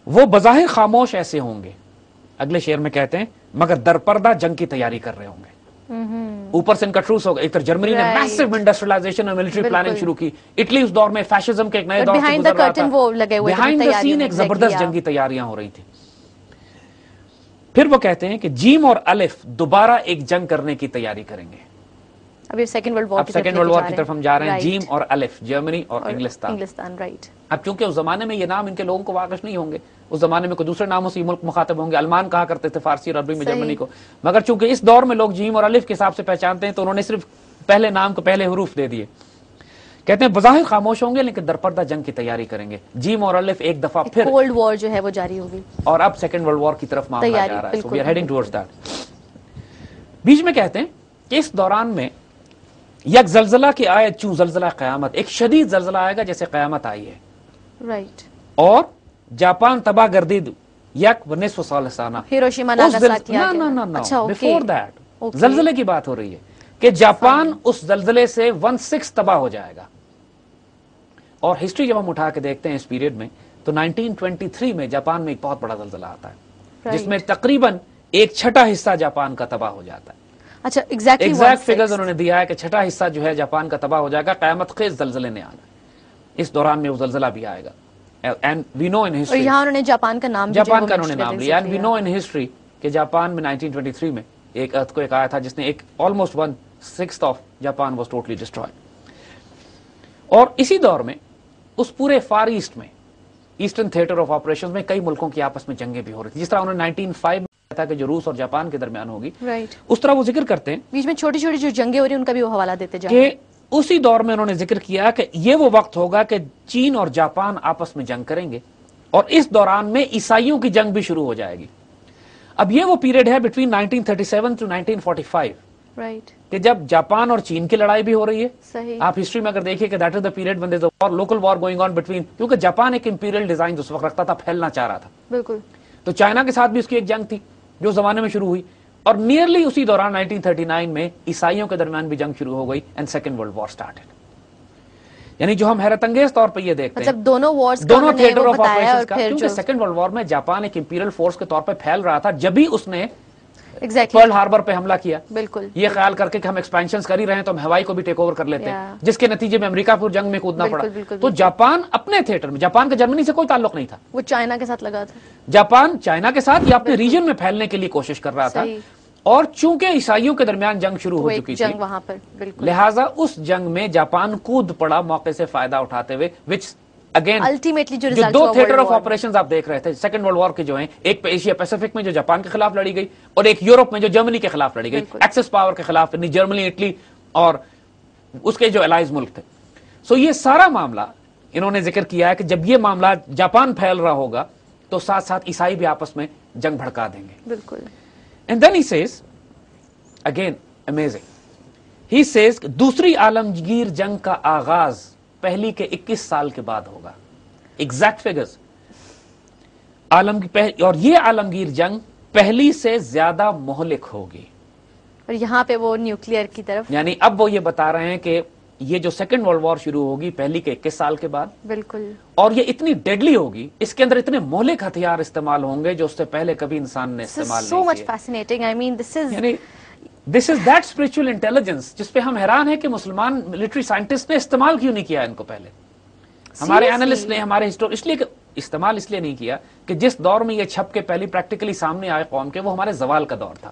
وہ بظاہر خاموش ایسے ہوں گے، اگلے شعر میں کہتے ہیں، مگر درپردہ جنگ کی تیاری کر رہے ہوں گے. اوپر سے ان کا ٹروس ہوگا. ایک طرف جرمنی نے میسو انڈسٹریلائزیشن اور ملٹری پلاننگ شروع کی. اٹلی اس دور میں فیشزم کے ایک نئے دور سے گزر رہا تھا. بیہائنڈ دا سین ایک زبردست جنگی تیاریاں ہو رہی تھیں. پھر وہ کہتے ہیں کہ جیم اور الف دوبارہ ایک جنگ کرنے کی تیاری کریں گے. اب سیکنڈ ورلڈ وار کی طرف ہم جا رہے ہیں. جیم اور الف، جرمنی اور انگلستان. رائٹ. اب چونکہ اس زمانے میں یہ نام ان کے لوگوں کو واقف نہیں ہوں گے، اس زمانے میں کوئی دوسرے ناموں سے یہ ملک مخاطب ہوں گے. المان کہا کرتے تھے فارسی اور عربی میں جرمنی کو، مگر چونکہ اس دور میں لوگ جیم اور الف کے حساب سے پہچانتے ہیں تو انہوں نے صرف پہلے نام کو پہلے حروف دے دیے. کہتے ہیں بظاہر خاموش ہوں گے لیکن درپردہ جنگ کی تیاری کریں گے. جیم اور الف ایک دفعہ پھر کولڈ وار جو ہے وہ جاری ہوگی، اور اب سیکنڈ ورلڈ وار کی طرف معاملہ جا رہا ہے. So we are heading towards that. بیچ میں کہتے ہیں کہ اس دوران میں یک زلزلہ کی آیت چوں زلزلہ قیامت، ایک شدید زلزلہ آئے گا جیسے قیامت آئی ہے. رائٹ. اور جاپان تباہ گردید یک و نصف سال سانہ. Hiroshima Nagasaki. بفور دیٹ زلزلے کی بات ہو رہی ہے کہ جاپان اس زلزلے سے 1/6 تباہ ہو جائے گا. اور ہسٹری جب ہم اٹھا کے دیکھتے ہیں اس پیریڈ میں تو 1923 میں جاپان میں ایک بہت بڑا زلزلہ آتا ہے جس میں تقریباً 1/6 حصہ جاپان کا تباہ ہو جاتا ہے. اچھا، ایگزیکٹ فگرز انہوں نے دیا ہے کہ 1/6 حصہ جو ہے جاپان کا تباہ ہو جائے گا. قیامت خیز زلزلے نے آنا ہے، اس دوران میں وہ زلزلہ بھی آئے گا. And we know in history, یہاں انہوں نے جاپان کا نام لیا. And we know in history کہ جاپان میں 1923 میں ایک ارتھکویک آیا تھا جس نے ایک almost 1/6 of Japan was totally destroyed. اور اسی دور میں اس پورے فار ایسٹ میں، ایسٹرن تھیٹر آف آپریشن میں کئی ملکوں کی آپس میں جنگیں بھی ہو رہی تھی. جس طرح انہوں نے 1905 میں کہا تھا کہ جو روس اور جاپان کے درمیان ہوگی، اس طرح وہ ذکر کرتے ہیں بیچ میں چھوٹی چھوٹی جو جنگیں ہو رہی ہیں ان کا بھی وہ حوالہ دیتے جائیں کہ اسی دور میں انہوں نے ذکر کیا کہ یہ وہ وقت ہوگا کہ چین اور جاپان آپس میں جنگ کریں گے اور اس دوران میں عیسائیوں کی جنگ بھی شروع ہو جائے گی. اب یہ وہ پیریڈ ہے بٹوین 1937 to 1945 کہ جب جاپان اور چین کی لڑائی بھی ہو رہی ہے. آپ ہسٹری میں اگر دیکھیے کہ that is the period when there's a war, local war going on between، کیونکہ جاپان ایک امپیریل ڈیزائن اس وقت رکھتا تھا، پھیلنا چاہ رہا تھا. بالکل. تو چائنا کے ساتھ بھی اس کی ایک جنگ تھی جو زمانے میں شروع ہوئی، اور نیئرلی اسی دوران 1939 میں عیسائیوں کے درمیان بھی جنگ شروع ہو گئی and second world war started. یعنی جو ہم حیرت انگیز طور پہ یہ دیکھتے ہیں دونوں تھیٹر آف آپریشنز کا، کیونکہ سیکنڈ ورلڈ وار میں جاپان ایک امپیریل فورس کے طور پہ پھیل رہا تھا جبھی اس نے پرل ہاربر پہ حملہ کیا. بالکل. یہ خیال کر کے کہ ہم ایکسپینشنز کر ہی رہے ہیں تو ہم ہوائی کو بھی ٹیک اوور کر لیتے ہیں، جس کے نتیجے میں امریکہ پور جنگ میں کودنا پڑا. تو جاپان اپنے تھیٹر میں، جاپان کا جرمنی سے کوئی تعلق نہیں تھا، وہ چائنا کے ساتھ لگا تھا. جاپان چائنا کے ساتھ یا اپنے ریجن میں پھیلنے کے لیے کوشش کر رہا تھا. اور چونکہ عیسائیوں کے درمیان جنگ شروع ہو چکی تھی وہاں پر، لہٰذا اس جنگ میں جاپان کود پڑا موقع سے فائدہ اٹھاتے ہوئے. وچ اگین الٹیمیٹلی جو دو تھیٹر آف آپریشنز آپ دیکھ رہے تھے سیکنڈ ورلڈ وار کے جو ہیں، ایک پہ ایشیا پیسیفک میں جو جاپان کے خلاف لڑی گئی اور ایک یورپ میں جو جرمنی کے خلاف لڑی گئی، ایکسس پاور کے خلاف، یعنی جرمنی، اٹلی اور اس کے جو الائز ملک تھے. سو یہ سارا معاملہ انہوں نے ذکر کیا ہے کہ جب یہ معاملہ جاپان پھیل رہا ہوگا تو ساتھ ساتھ عیسائی بھی آپس میں جنگ بھڑکا دیں گے. بالکل. And then he says again amazing, he says دوسری عالمگیر جنگ کا آغاز پہلی کے 21 سال کے بعد ہوگا. ایگزیکٹ فگرز اور یہ عالمگیر جنگ پہلی سے زیادہ مہلک ہوگی. اور یہاں پہ وہ نیوکلیئر کی طرف، یعنی اب وہ یہ بتا رہے ہیں کہ یہ جو سیکنڈ ورلڈ وار شروع ہوگی پہلی کے 21 سال کے بعد. بالکل. اور یہ اتنی ڈیڈلی ہوگی، اس کے اندر اتنے مہلک ہتھیار استعمال ہوں گے جو اس سے پہلے کبھی انسان نے استعمال نہیں کیے. So much fascinating. I mean, this is that spiritual intelligence جس پہ ہم حیران ہیں کہ مسلمان ملٹری سائنٹسٹ نے استعمال کیوں نہیں کیا ان کو پہلے. ہمارے اینالسٹ نے، ہمارے اس لیے استعمال اس لیے نہیں کیا کہ جس دور میں یہ چھپ کے پہلی پریکٹیکلی سامنے آئے قوم کے، وہ ہمارے زوال کا دور تھا.